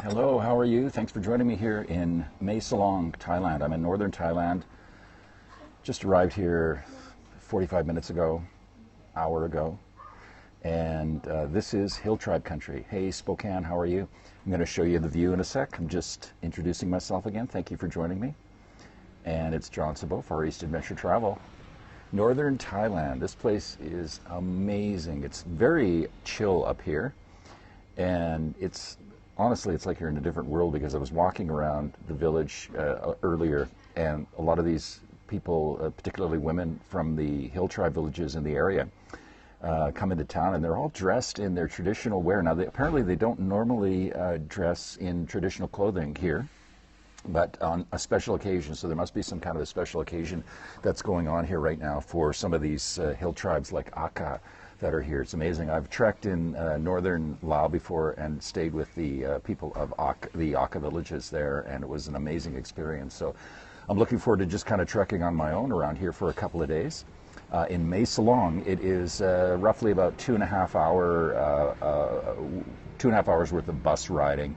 Hello, how are you? Thanks for joining me here in Mae Salong, Thailand. I'm in northern Thailand. Just arrived here 45 minutes ago, hour ago. And this is Hill Tribe country. Hey, Spokane, how are you? I'm going to show you the view in a sec. I'm just introducing myself again. Thank you for joining me. And it's John Sabo, FarEastAdvTravl. Northern Thailand. This place is amazing. It's very chill up here. And honestly, it's like you're in a different world, because I was walking around the village earlier, and a lot of these people, particularly women from the Hill Tribe villages in the area, come into town, and they're all dressed in their traditional wear. Now, apparently they don't normally dress in traditional clothing here, but on a special occasion. So there must be some kind of a special occasion that's going on here right now for some of these hill tribes like Aka that are here. It's amazing. I've trekked in northern Laos before and stayed with the people of the Aka villages there, and it was an amazing experience. So I'm looking forward to just kind of trekking on my own around here for a couple of days. In Mae Salong, it is roughly about 2.5 hours worth of bus riding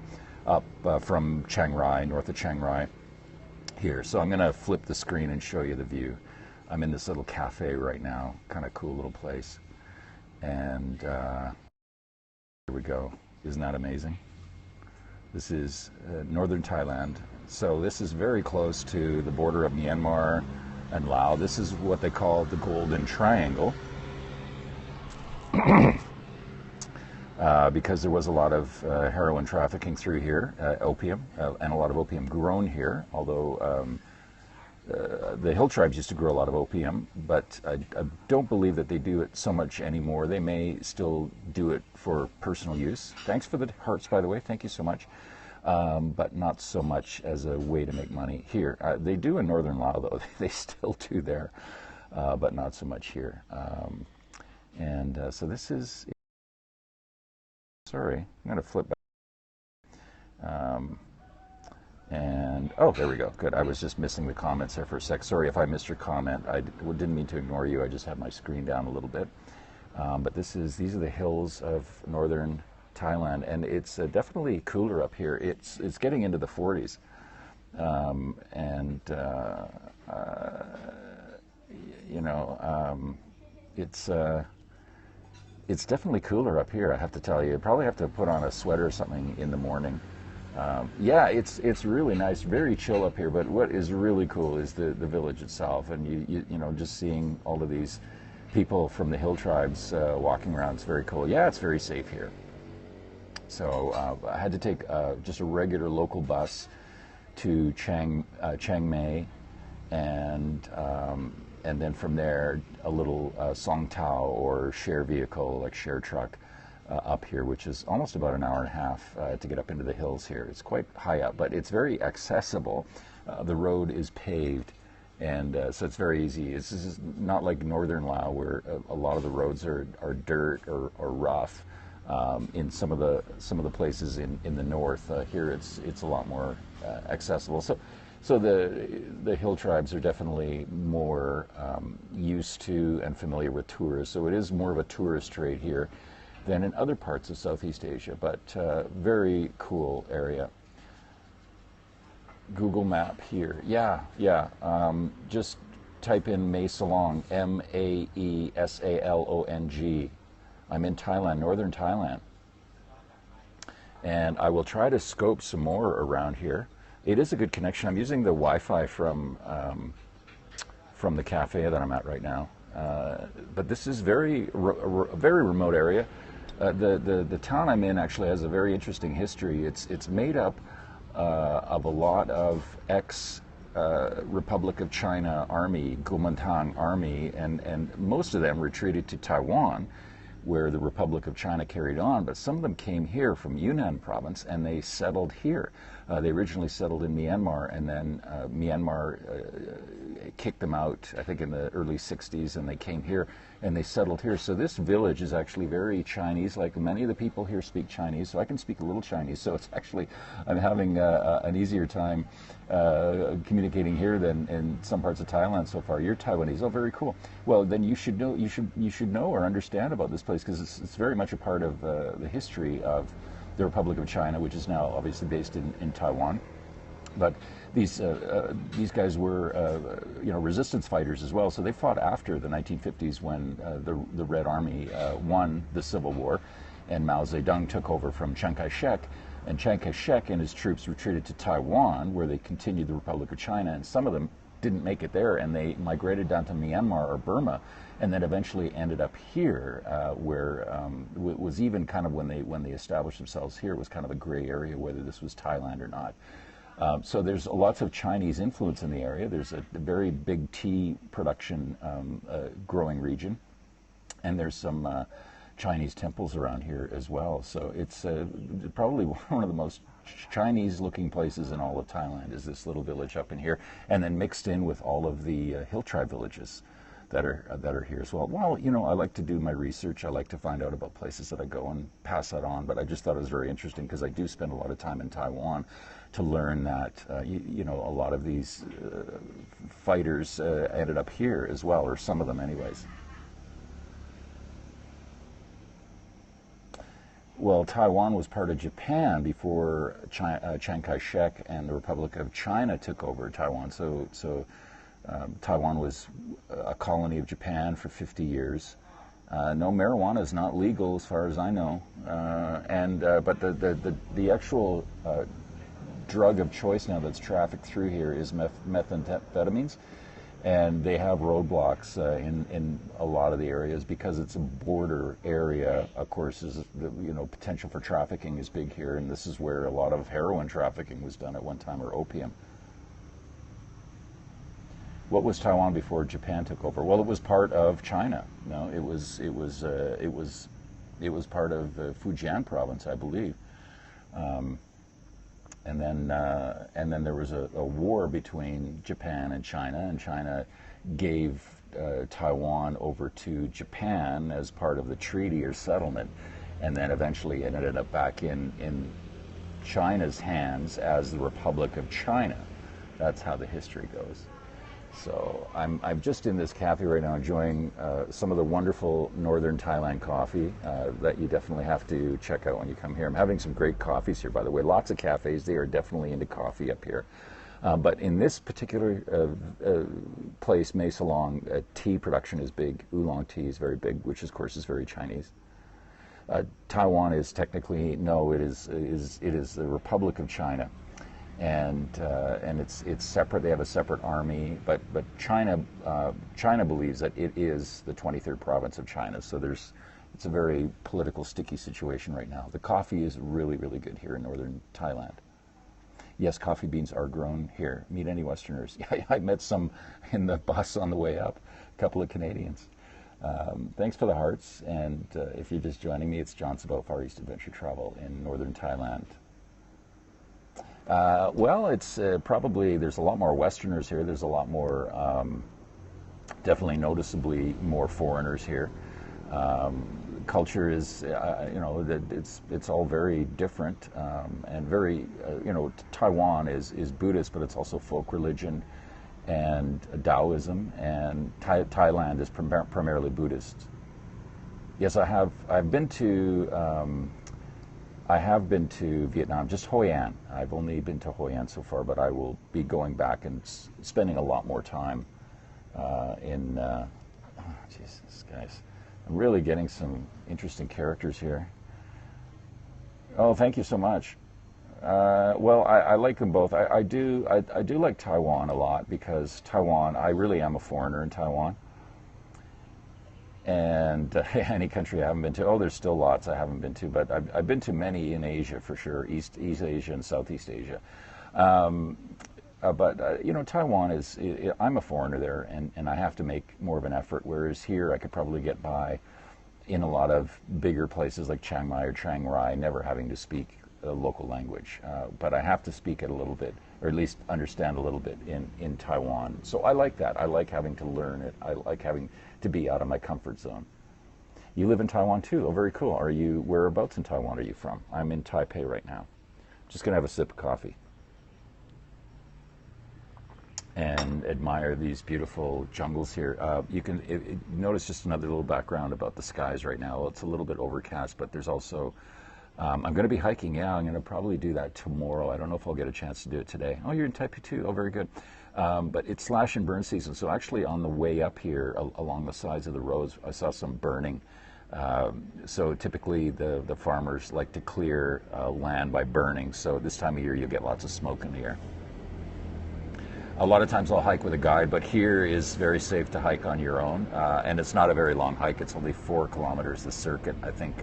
up from Chiang Rai, north of Chiang Rai here. So I'm going to flip the screen and show you the view. I'm in this little cafe right now, kind of cool little place. And here we go. Isn't that amazing? This is northern Thailand. So this is very close to the border of Myanmar and Laos. This is what they call the Golden Triangle. Because there was a lot of heroin trafficking through here, opium, and a lot of opium grown here, although the hill tribes used to grow a lot of opium, but I don't believe that they do it so much anymore. They may still do it for personal use. Thanks for the hearts, by the way. Thank you so much. But not so much as a way to make money here. They do in northern Laos, though. They still do there, but not so much here. So this is... Sorry, I'm going to flip back. Oh, there we go. Good. I was just missing the comments there for a sec. Sorry if I missed your comment. I didn't mean to ignore you. I just had my screen down a little bit. But these are the hills of northern Thailand, and it's definitely cooler up here. It's getting into the 40s, it's definitely cooler up here, I have to tell you. You probably have to put on a sweater or something in the morning. Yeah, it's really nice, very chill up here. But what is really cool is the village itself, and you know, just seeing all of these people from the hill tribes walking around. It's very cool. Yeah, it's very safe here. So I had to take just a regular local bus to Chiang Mai, and then from there a little Song Tao or share vehicle, like share truck, up here, which is almost about an hour and a half to get up into the hills here. It's quite high up, but it's very accessible. The road is paved, and so it's very easy. This is not like northern Laos, where a lot of the roads are dirt or rough. In some of the places in the north, here it's a lot more accessible. So the hill tribes are definitely more used to and familiar with tourists. So it is more of a tourist trade here than in other parts of Southeast Asia, but very cool area. Google map here. Yeah. Just type in Mae Salong, Maesalong. I'm in Thailand, northern Thailand. And I will try to scope some more around here. It is a good connection. I'm using the Wi-Fi from the cafe that I'm at right now. But this is a very remote area. The town I'm in actually has a very interesting history. It's made up of a lot of Republic of China Army, Kuomintang Army, and most of them retreated to Taiwan, where the Republic of China carried on, but some of them came here from Yunnan province, and they settled here. They originally settled in Myanmar, and then Myanmar kicked them out, I think in the early 60s, and they came here, and they settled here. So this village is actually very Chinese. Like, many of the people here speak Chinese, so I can speak a little Chinese. So it's actually, I'm having an easier time communicating here than in some parts of Thailand so far. You're Taiwanese. Oh, very cool. Well, then you should know or understand about this place, because it's very much a part of the history of the Republic of China, which is now obviously based in Taiwan. But these guys were resistance fighters as well. So they fought after the 1950s when the Red Army won the Civil War, and Mao Zedong took over from Chiang Kai-shek. And Chiang Kai-shek and his troops retreated to Taiwan, where they continued the Republic of China. And some of them didn't make it there, and they migrated down to Myanmar or Burma, and then eventually ended up here, where it was even kind of when they established themselves here, it was kind of a gray area whether this was Thailand or not. So there's lots of Chinese influence in the area. There's a very big tea production growing region, and there's some Chinese temples around here as well. So it's probably one of the most Chinese-looking places in all of Thailand is this little village up in here, and then mixed in with all of the hill tribe villages that are here as well. Well, I like to do my research. I like to find out about places that I go and pass that on. But I just thought it was very interesting because I do spend a lot of time in Taiwan to learn that a lot of these fighters ended up here as well, or some of them, anyways. Well, Taiwan was part of Japan before Chiang Kai-shek and the Republic of China took over Taiwan. So Taiwan was a colony of Japan for 50 years. No, marijuana is not legal as far as I know. But the actual drug of choice now that's trafficked through here is methamphetamines. And they have roadblocks in a lot of the areas because it's a border area. Of course, potential for trafficking is big here, and this is where a lot of heroin trafficking was done at one time, or opium. What was Taiwan before Japan took over? Well, it was part of China. No, it was part of Fujian province, I believe. And then there was a war between Japan and China gave Taiwan over to Japan as part of the treaty or settlement, and then eventually it ended up back in China's hands as the Republic of China. That's how the history goes. So I'm just in this cafe right now enjoying some of the wonderful northern Thailand coffee that you definitely have to check out when you come here. I'm having some great coffees here, by the way. Lots of cafes. They are definitely into coffee up here. But in this particular place, Mae Salong, tea production is big. Oolong tea is very big, which of course is very Chinese. Taiwan is technically, no, it is the Republic of China. And it's separate. They have a separate army, but China believes that it is the 23rd province of China. So it's a very political sticky situation right now. The coffee is really, really good here in northern Thailand. Yes, coffee beans are grown here. Meet any Westerners. I met some in the bus on the way up. A couple of Canadians. Thanks for the hearts. And if you're just joining me, it's John's about Far East Adventure Travel in northern Thailand. Well, it's probably, there's a lot more Westerners here. There's a lot more, definitely noticeably more foreigners here. Culture is, it's all very different and very, Taiwan is Buddhist, but it's also folk religion and Taoism, and Thailand is primarily Buddhist. Yes, I've been to Vietnam, just Hoi An. I've only been to Hoi An so far, but I will be going back and spending a lot more time Jesus, guys. I'm really getting some interesting characters here. Oh, thank you so much. Well, I like them both. I do like Taiwan a lot because Taiwan, I really am a foreigner in Taiwan. And any country I haven't been to, there's still lots I haven't been to, but I've been to many in Asia for sure, East Asia and Southeast Asia. Taiwan is, I'm a foreigner there, and I have to make more of an effort, whereas here I could probably get by in a lot of bigger places like Chiang Mai or Chiang Rai, never having to speak a local language. But I have to speak it a little bit, or at least understand a little bit in Taiwan. So I like that. I like having to learn it. I like having to be out of my comfort zone. You live in Taiwan too? Oh, very cool. Whereabouts in Taiwan are you from? I'm in Taipei right now. Just going to have a sip of coffee and admire these beautiful jungles here. You can notice just another little background about the skies right now. It's a little bit overcast, but there's also I'm going to be hiking. Yeah, I'm going to probably do that tomorrow. I don't know if I'll get a chance to do it today. Oh, you're in Taipei too. Oh, very good. But it's slash and burn season. So actually on the way up here along the sides of the roads, I saw some burning. So typically the farmers like to clear land by burning. So this time of year you'll get lots of smoke in the air. A lot of times I'll hike with a guide, but here is very safe to hike on your own. And it's not a very long hike. It's only 4 kilometers, the circuit, I think,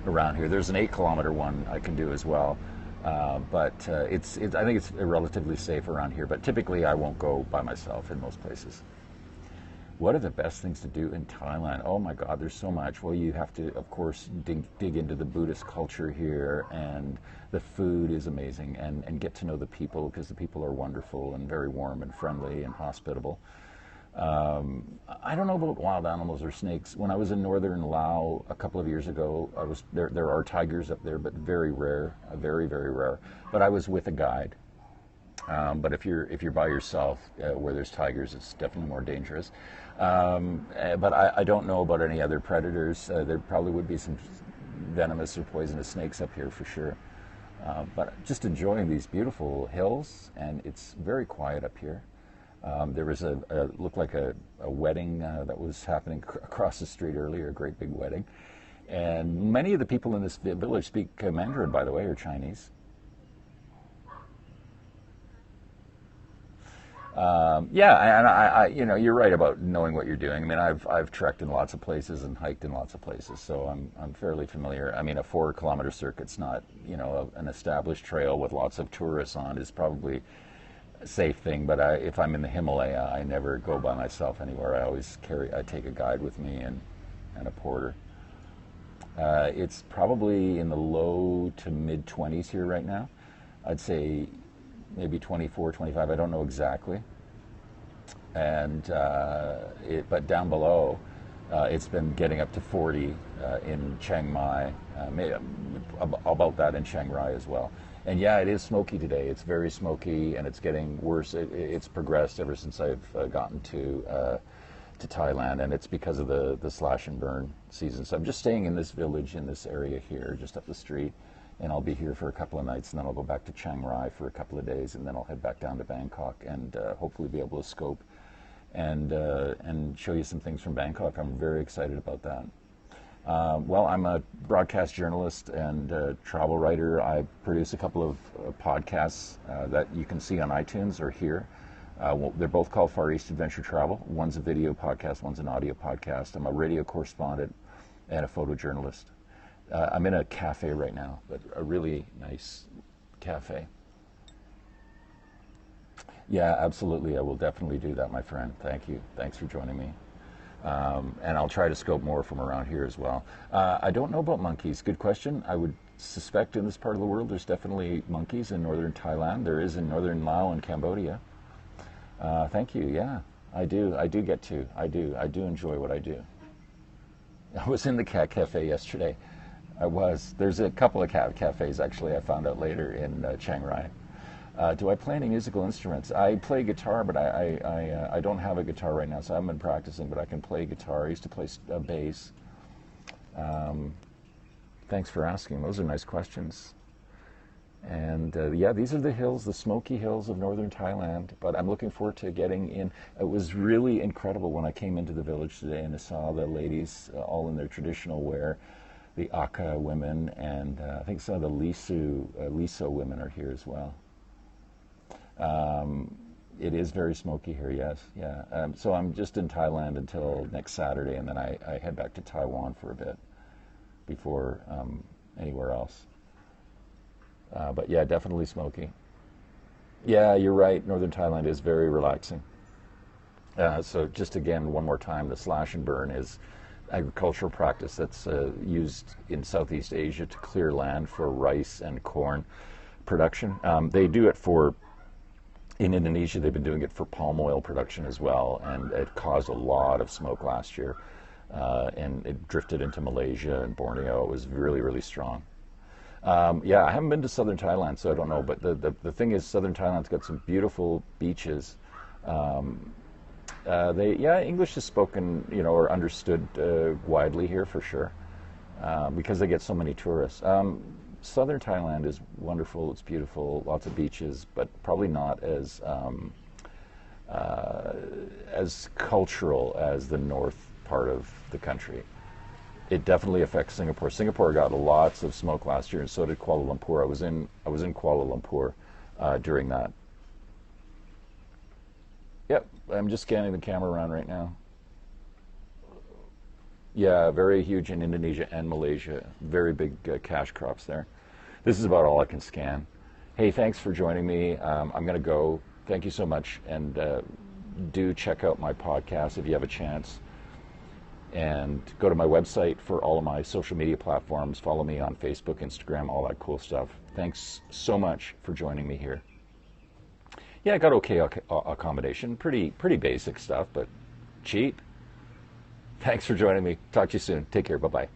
around here. There's an 8-kilometer one I can do as well. But I think it's relatively safe around here. But typically I won't go by myself in most places. What are the best things to do in Thailand? Oh my God, there's so much. Well, you have to, of course, dig into the Buddhist culture here, and the food is amazing, and get to know the people, because the people are wonderful and very warm and friendly and hospitable. I don't know about wild animals or snakes. When I was in northern Laos a couple of years ago, there are tigers up there, but very rare, very, very rare. But I was with a guide. But if you're by yourself, where there's tigers, it's definitely more dangerous. But I don't know about any other predators. There probably would be some venomous or poisonous snakes up here for sure. But just enjoying these beautiful hills, and it's very quiet up here. There was looked like a wedding that was happening across the street earlier, a great big wedding. And many of the people in this village speak Mandarin, by the way, or Chinese. Yeah, and you're right about knowing what you're doing. I mean, I've trekked in lots of places and hiked in lots of places, so I'm fairly familiar. I mean, a 4-kilometer circuit's not, an established trail with lots of tourists on is probably a safe thing. But if I'm in the Himalaya, I never go by myself anywhere. I take a guide with me and a porter. It's probably in the low to mid 20s here right now. I'd say maybe 24, 25, I don't know exactly. And but down below, it's been getting up to 40 in Chiang Mai, about that in Chiang Rai as well. And yeah, it is smoky today. It's very smoky, and it's getting worse. It's progressed ever since I've gotten to Thailand, and it's because of the slash and burn season. So I'm just staying in this village, in this area here, just up the street. And I'll be here for a couple of nights, and then I'll go back to Chiang Rai for a couple of days, and then I'll head back down to Bangkok and hopefully be able to scope and show you some things from Bangkok. I'm very excited about that. Well, I'm a broadcast journalist and travel writer. I produce a couple of podcasts that you can see on iTunes or here. They're both called FarEastAdvTravl. One's a video podcast, one's an audio podcast. I'm a radio correspondent and a photojournalist. I'm in a cafe right now, but a really nice cafe. Yeah, absolutely. I will definitely do that, my friend. Thank you. Thanks for joining me. And I'll try to scope more from around here as well. I don't know about monkeys. Good question. I would suspect in this part of the world there's definitely monkeys in northern Thailand. There is in northern Laos and Cambodia. Thank you. Yeah, I do. I do enjoy what I do. I was in the cat cafe yesterday. There's a couple of cafes, actually, I found out later in Chiang Rai. Do I play any musical instruments? I play guitar, but I don't have a guitar right now, so I haven't been practicing, but I can play guitar. I used to play bass. Thanks for asking. Those are nice questions. And yeah, these are the hills, the smoky hills of northern Thailand, but I'm looking forward to getting in. It was really incredible when I came into the village today and I saw the ladies all in their traditional wear. The Aka women, and I think some of the Liso women are here as well. It is very smoky here, yes, yeah. So I'm just in Thailand until next Saturday, and then I head back to Taiwan for a bit before anywhere else. But yeah, definitely smoky. Yeah, you're right. Northern Thailand is very relaxing. So just again, one more time, the slash and burn is agricultural practice that's used in Southeast Asia to clear land for rice and corn production. They do it in Indonesia, they've been doing it for palm oil production as well, and it caused a lot of smoke last year, and it drifted into Malaysia and Borneo. It was really, really strong. Yeah, I haven't been to southern Thailand, so I don't know, but the thing is, southern Thailand's got some beautiful beaches. English is spoken, or understood widely here for sure, because they get so many tourists. southern Thailand is wonderful. It's beautiful, lots of beaches, but probably not as cultural as the north part of the country. It definitely affects Singapore. Singapore got lots of smoke last year, and so did Kuala Lumpur. I was in Kuala Lumpur during that. Yep, I'm just scanning the camera around right now. Yeah, very huge in Indonesia and Malaysia. Very big cash crops there. This is about all I can scan. Hey, thanks for joining me. I'm going to go. Thank you so much, and do check out my podcast if you have a chance. And go to my website for all of my social media platforms. Follow me on Facebook, Instagram, all that cool stuff. Thanks so much for joining me here. Yeah, I got okay accommodation. Pretty basic stuff, but cheap. Thanks for joining me. Talk to you soon. Take care. Bye-bye.